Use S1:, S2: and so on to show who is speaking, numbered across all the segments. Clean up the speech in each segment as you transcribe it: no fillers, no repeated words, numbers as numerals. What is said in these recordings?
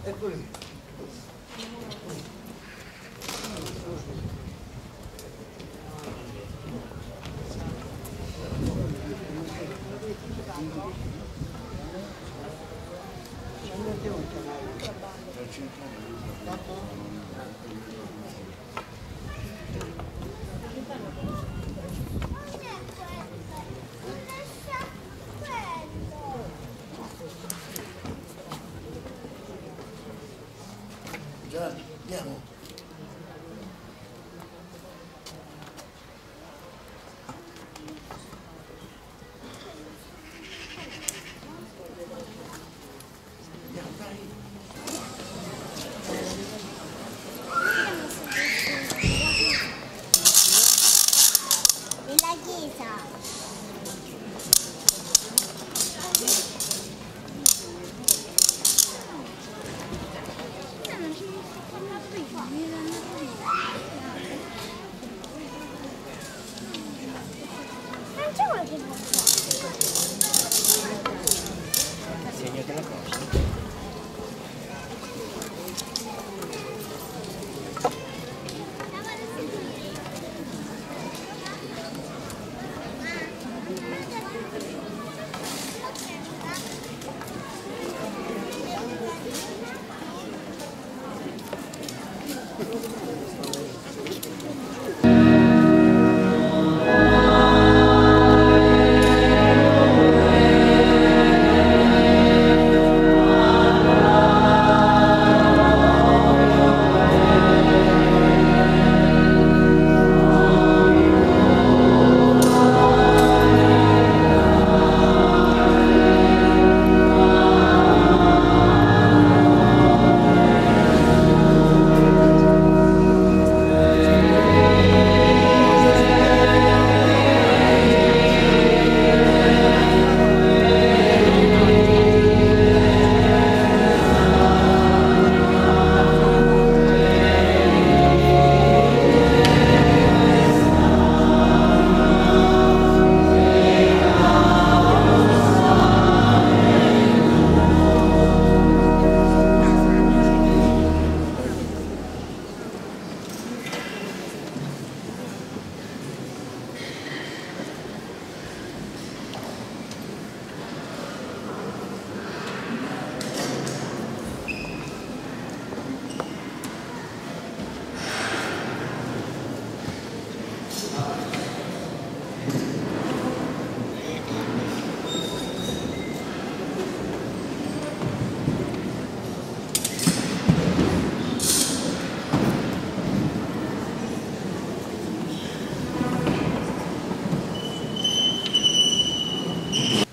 S1: Eccoli.
S2: Già, andiamo. Andiamo, dai.
S3: Nella chiesa. Non c'è qualche
S2: Segno della cosa.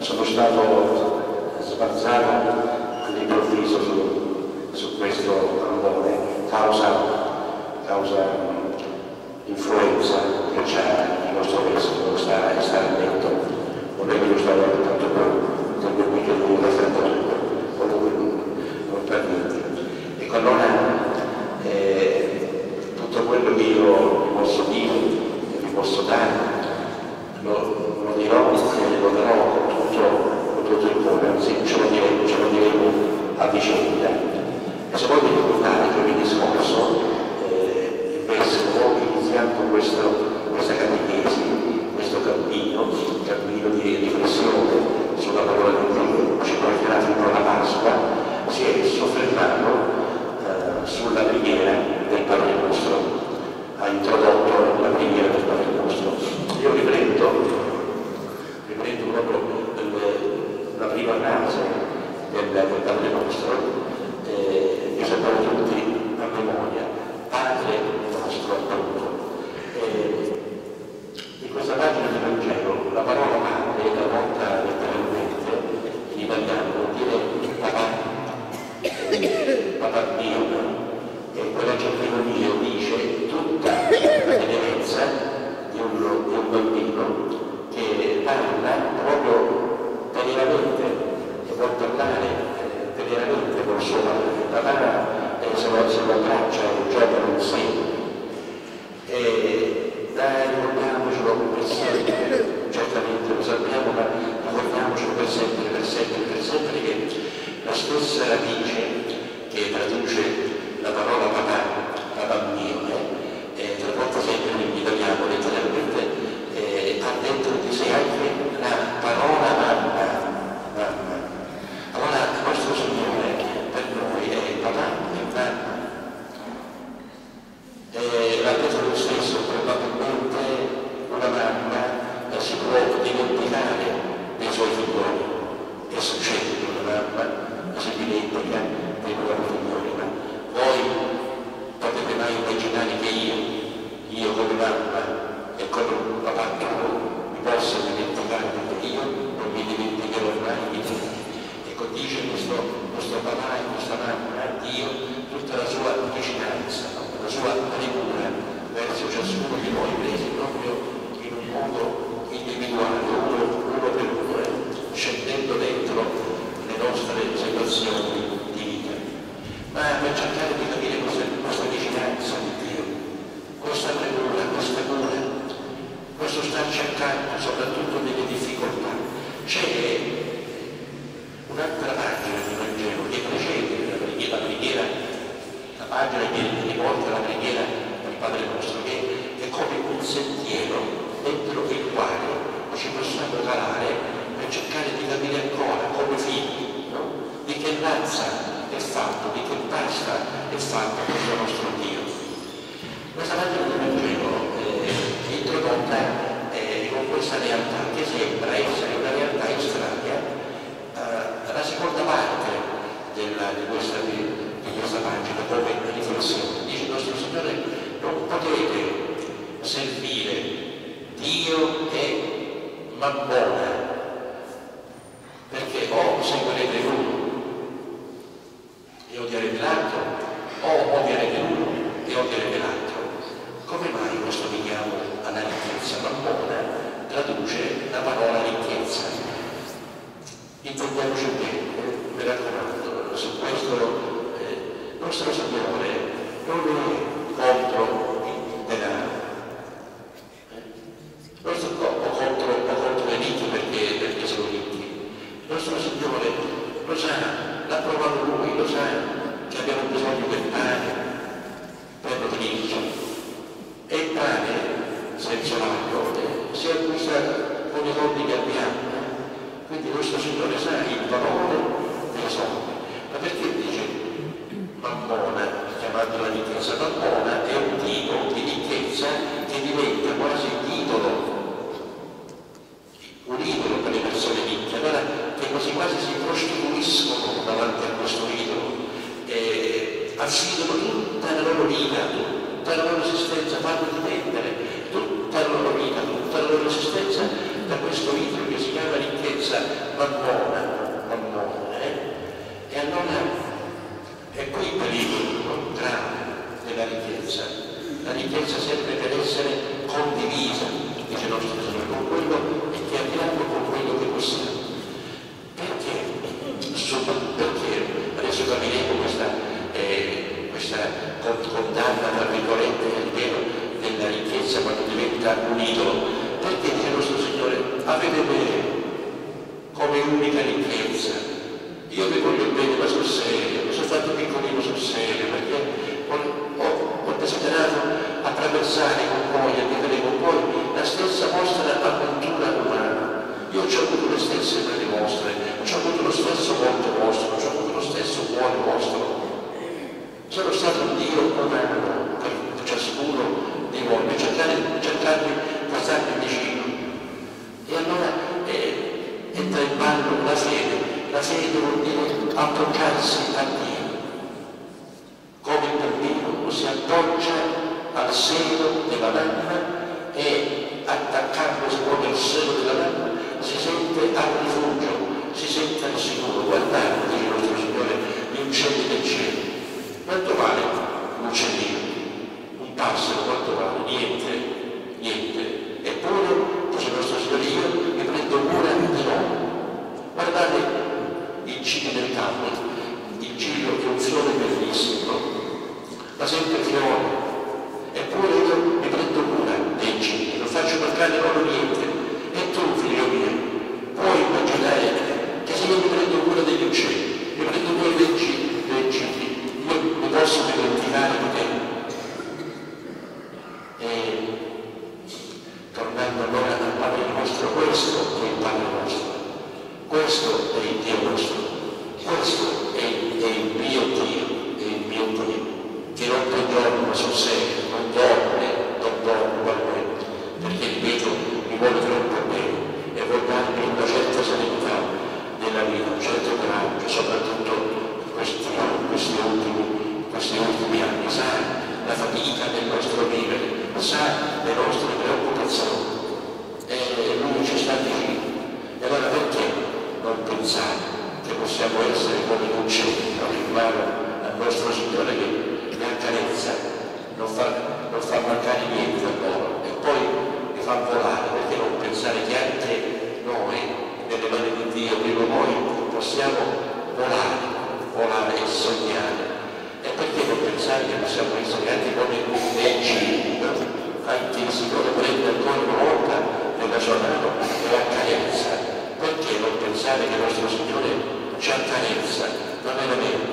S4: Sono stato sbalzato all'improvviso su questo amore, causa influenza che c'è il nostro vescovo, sta a letto, non è che io stavo tanto qui che lui ha fatto non per niente. Ecco, allora tutto quello che io vi posso dire, che vi posso dare, lo dirò e lo darò con tutto il cuore, anzi ce lo diremo a vicenda. E se voi vi ricordate giovedì scorso il vescovo, iniziando questa catechesi, questo cammino di riflessione sulla parola di Dio, ci porterà fino alla Pasqua, si è soffermato sulla preghiera del Padre nostro, ha introdotto la preghiera del Padre nostro. domani che io come mamma e come un papà tuo mi posso dimenticare perché io non mi dimenticherò mai di te. Ecco, dice questo papà e questa mamma a Dio tutta la sua vicinanza, la sua premura verso ciascuno di noi, presi proprio in un modo individuale, uno per uno, scendendo dentro le nostre situazioni di vita. Ma per cercare di capire questa vicinanza di Dio, questa premura, questa cura, questo starci accanto, soprattutto nelle difficoltà, c'è un'altra pagina di Vangelo che precede la preghiera, la pagina che riporta la preghiera del Padre nostro, che è come un sentiero dentro il quale ci possiamo calare per cercare di capire ancora come figli, no? Di che razza è fatto, di che pasta è fatto questo nostro Dio. Questa pagina del Vangelo è introdotta con questa realtà che sembra essere una realtà estranea alla seconda parte di questa pagina come riflessione. Dice il nostro Signore: non potete servire Dio e Mammona, perché o seguirete l'uno e odierete l'altro, o odierete l'uno e odierete l'altro. Come mai questo richiamo alla ricchezza? Mammona traduce la parola ricchezza. Intendiamoci bene, mi raccomando, su questo nostro Signore non è contro il denaro, o contro le ricche perché sono ricchi. Il nostro Signore lo sa, l'ha provato Lui, lo sa che abbiamo bisogno del pane per nutrirci. E il pane, senza l'acqua, si acquista con i soldi che abbiamo. Quindi questo Signore sa il valore dei soldi. Ma perché dice Mammona, chiamando la ricchezza? Mammona è un tipo di ricchezza che diventa quasi un idolo per le persone ricche, allora che così quasi si prostituiscono davanti a questo idolo, affidano tutta la loro vita, tutta la loro esistenza, fanno dipendere tutta la loro vita, tutta la loro esistenza da questo idolo che si chiama ricchezza Mammona. E allora è qui il pericolo grave della ricchezza. La ricchezza sempre per essere condivisa, dice il nostro Signore, con quello che abbiamo, con quello che possiamo. Perché? Perché adesso capiremo questa condanna, tra virgolette, all'idea della ricchezza quando diventa un idolo. Perché dice il nostro Signore: avete me come unica ricchezza. Io vi voglio bene, ma sul serio, mi sono fatto piccolino sul serio, perché ho desiderato attraversare con voi e vivere con voi la stessa vostra avventura umana. Io ho avuto le stesse mani vostre, ho avuto lo stesso volto vostro, ho avuto lo stesso cuore vostro. Sono stato un Dio umano per ciascuno di voi, per cercare di passarmi vicino. E allora entra in ballo la fede. La fede vuol dire appoggiarsi a Dio. Come il bambino si appoggia al seno della mamma e attaccandosi proprio al seno della mamma si sente al rifugio, si sente al sicuro. Guardate, dice il nostro Signore, gli uccelli del cielo. Quanto vale un uccellino? Un passero, quanto vale? Niente. Eppure, dice il nostro Signore, io mi prendo cura di loro. Guardate il ciglio del campo, il ciglio che è un fiore bellissimo, ma sempre fiore. Eppure io mi prendo cura dei cigli, non faccio mancare loro niente. E tu, figlio mio, puoi immaginare che se io mi prendo cura degli uccelli, mi prendo cura dei cigli, io mi posso dimenticare di te. E tornando allora al Padre nostro, questo è il Padre nostro. Questo è il Dio nostro, questo è il mio Dio, che notte e giorno sul serio, non dorme ugualmente, perché ripeto, mi vuole troppo bene e vuole darmi una certa serenità nella vita, un certo coraggio, soprattutto questi ultimi anni, sa la fatica del non fa mancare niente a loro e poi li fa volare, perché non pensare che anche noi, nelle mani di Dio, prima o poi possiamo volare e sognare. E perché non pensare che possiamo essere anche come leggi, anche il Signore prende ancora una volta nella sua mano e la carezza? Perché non pensare che il nostro Signore ci accarezza? Non è vero?